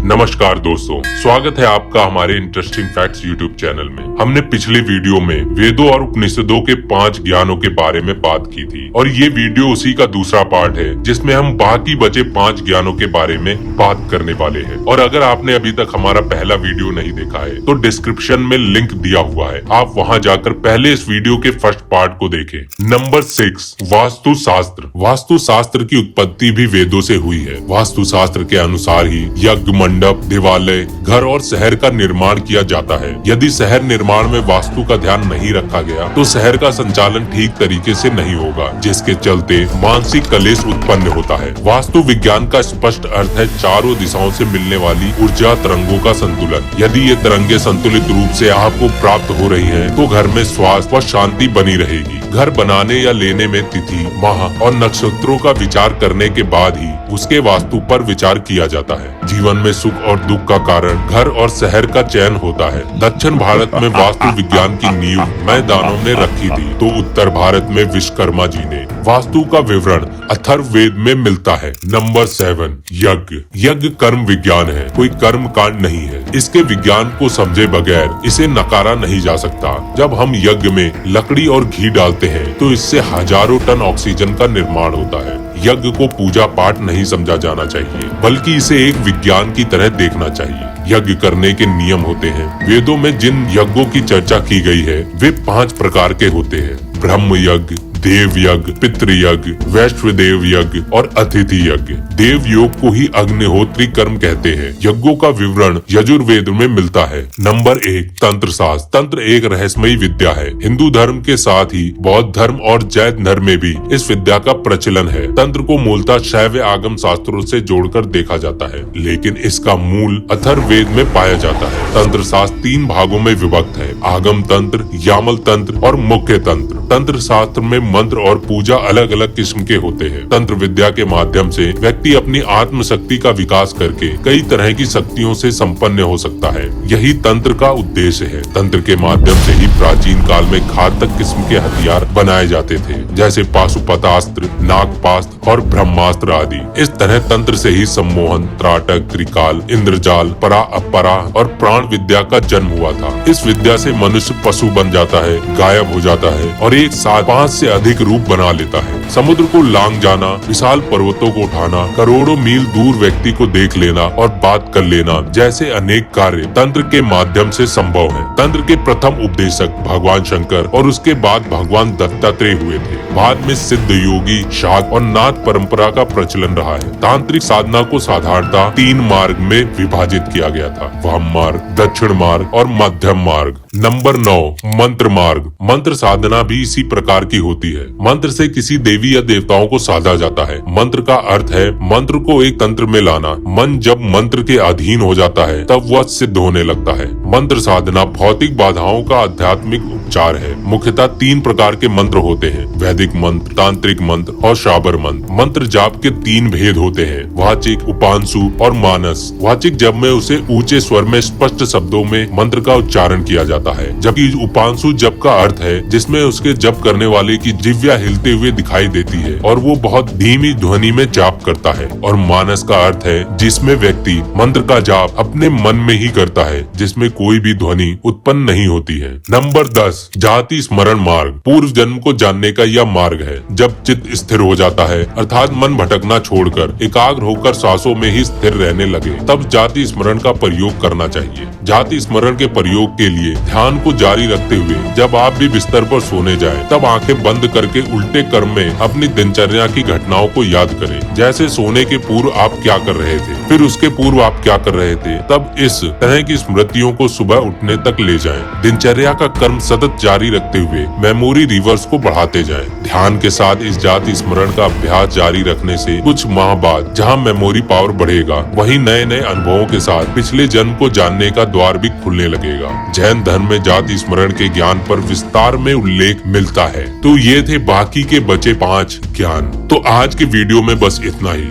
नमस्कार दोस्तों, स्वागत है आपका हमारे इंटरेस्टिंग फैक्ट्स यूट्यूब चैनल में। हमने पिछले वीडियो में वेदों और उपनिषदों के 5 ज्ञानों के बारे में बात की थी और ये वीडियो उसी का दूसरा पार्ट है जिसमें हम बाकी बचे 5 ज्ञानों के बारे में बात करने वाले हैं। और अगर आपने अभी तक हमारा पहला वीडियो नहीं देखा है तो डिस्क्रिप्शन में लिंक दिया हुआ है, आप वहाँ जाकर पहले इस वीडियो के फर्स्ट पार्ट को देखें। नंबर 6, वास्तु शास्त्र। वास्तु शास्त्र की उत्पत्ति भी वेदों से हुई है। वास्तु शास्त्र के अनुसार ही यज्ञ मंडप, देवालय, घर और शहर का निर्माण किया जाता है। यदि शहर निर्माण में वास्तु का ध्यान नहीं रखा गया तो शहर का संचालन ठीक तरीके से नहीं होगा, जिसके चलते मानसिक कलेश उत्पन्न होता है। वास्तु विज्ञान का स्पष्ट अर्थ है चारों दिशाओं से मिलने वाली ऊर्जा तरंगों का संतुलन। यदि ये तरंगे संतुलित रूप से आपको प्राप्त हो रही हैं, तो घर में स्वास्थ्य व शांति बनी रहेगी। घर बनाने या लेने में तिथि, माह और नक्षत्रों का विचार करने के बाद ही उसके वास्तु पर विचार किया जाता है। जीवन में सुख और दुख का कारण घर और शहर का चयन होता है। दक्षिण भारत में वास्तु विज्ञान की नींव मैदानों ने रखी थी, तो उत्तर भारत में विश्वकर्मा जी ने। वास्तु का विवरण अथर्ववेद में मिलता है। नंबर 7, यज्ञ। यज्ञ कर्म विज्ञान है, कोई कर्म कांड नहीं है। इसके विज्ञान को समझे बगैर इसे नकारा नहीं जा सकता। जब हम यज्ञ में लकड़ी और घी डालते हैं तो इससे हजारों टन ऑक्सीजन का निर्माण होता है। यज्ञ को पूजा पाठ नहीं समझा जाना चाहिए, बल्कि इसे एक विज्ञान की तरह देखना चाहिए। यज्ञ करने के नियम होते हैं। वेदों में जिन यज्ञों की चर्चा की गई है वे 5 प्रकार के होते हैं: ब्रह्म यज्ञ, देव यज्ञ, पितृ यज्ञ, वैश्वदेव यज्ञ और अतिथि यज्ञ। देव योग को ही अग्निहोत्री कर्म कहते हैं। यज्ञों का विवरण यजुर्वेद में मिलता है। नंबर 1, तंत्र शास्त्र। तंत्र एक रहस्यमयी विद्या है। हिंदू धर्म के साथ ही बौद्ध धर्म और जैन धर्म में भी इस विद्या का प्रचलन है। तंत्र को मूलतः शैव आगम शास्त्रों से जोड़कर देखा जाता है, लेकिन इसका मूल अथर्ववेद में पाया जाता है। तंत्र शास्त्र 3 भागों में विभक्त है: आगम तंत्र, यामल तंत्र और मुख्य तंत्र। तंत्र शास्त्र में मंत्र और पूजा अलग अलग किस्म के होते हैं। तंत्र विद्या के माध्यम से व्यक्ति अपनी आत्म शक्ति का विकास करके कई तरह की शक्तियों से संपन्न हो सकता है। यही तंत्र का उद्देश्य है। तंत्र के माध्यम से ही प्राचीन काल में घातक किस्म के हथियार बनाए जाते थे, जैसे पाशुपतास्त्र, नागपास्त्र और ब्रह्मास्त्र आदि। इस तरह तंत्र से ही सम्मोहन, त्राटक, त्रिकाल, इंद्रजाल, परा अपरा और प्राण विद्या का जन्म हुआ था। इस विद्या से मनुष्य पशु बन जाता है, गायब हो जाता है और एक साथ 5 से अधिक रूप बना लेता है। समुद्र को लांग जाना, विशाल पर्वतों को उठाना, करोड़ों मील दूर व्यक्ति को देख लेना और बात कर लेना जैसे अनेक कार्य तंत्र के माध्यम से संभव है। तंत्र के प्रथम उपदेशक भगवान शंकर और उसके बाद भगवान दत्तात्रेय हुए थे। बाद में सिद्ध, योगी, शाक्त और नाथ परंपरा का प्रचलन रहा है। तांत्रिक साधना को साधारणतः 3 मार्ग में विभाजित किया गया था: वाम मार्ग, दक्षिण मार्ग और मध्यम मार्ग। नंबर 9, मंत्र मार्ग। मंत्र साधना भी इसी प्रकार की होती है। मंत्र से किसी देवी या देवताओं को साधा जाता है। मंत्र का अर्थ है मंत्र को एक तंत्र में लाना। मन जब मंत्र के अधीन हो जाता है तब वह सिद्ध होने लगता है। मंत्र साधना भौतिक बाधाओं का आध्यात्मिक उपचार है। मुख्यतः 3 प्रकार के मंत्र होते हैं: वैदिक मंत्र, तांत्रिक मंत्र और शाबर मंत्र। मंत्र जाप के 3 भेद होते हैं: वाचिक, उपांशु और मानस। वाचिक जप में उसे ऊंचे स्वर में स्पष्ट शब्दों में मंत्र का उच्चारण किया जाता है, जबकि उपांशु जप का अर्थ है जिसमें उसके जप करने वाले की जिह्वा हिलते हुए दिखाई देती है और वो बहुत धीमी ध्वनि में जाप करता है। और मानस का अर्थ है जिसमें व्यक्ति मंत्र का जाप अपने मन में ही करता है, जिसमें कोई भी ध्वनि उत्पन्न नहीं होती है। नंबर 10, जाति स्मरण मार्ग। पूर्व जन्म को जानने का यह मार्ग है। जब चित्त स्थिर हो जाता है, अर्थात मन भटकना छोड़कर एकाग्र होकर सांसों में ही स्थिर रहने लगे, तब जाति स्मरण का प्रयोग करना चाहिए। जाति स्मरण के प्रयोग के लिए ध्यान को जारी रखते हुए जब आप भी बिस्तर पर सोने जाएं, तब आंखें बंद करके उल्टे क्रम में अपनी दिनचर्या की घटनाओं को याद करें। जैसे सोने के पूर्व आप क्या कर रहे थे, फिर उसके पूर्व आप क्या कर रहे थे। तब इस तरह की स्मृतियों को सुबह उठने तक ले जाएं। दिनचर्या का क्रम सतत जारी रखते हुए मेमोरी रिवर्स को बढ़ाते जाएं। ध्यान के साथ इस जाति स्मरण का अभ्यास जारी रखने से कुछ माह बाद जहां मेमोरी पावर बढ़ेगा, वहीं नए नए अनुभवों के साथ पिछले जन्म को जानने का द्वार भी खुलने लगेगा। जैन धर्म में जाति स्मरण के ज्ञान पर विस्तार में उल्लेख मिलता है। तो ये थे बाकी के बचे 5 ज्ञान। तो आज के वीडियो में बस इतना ही।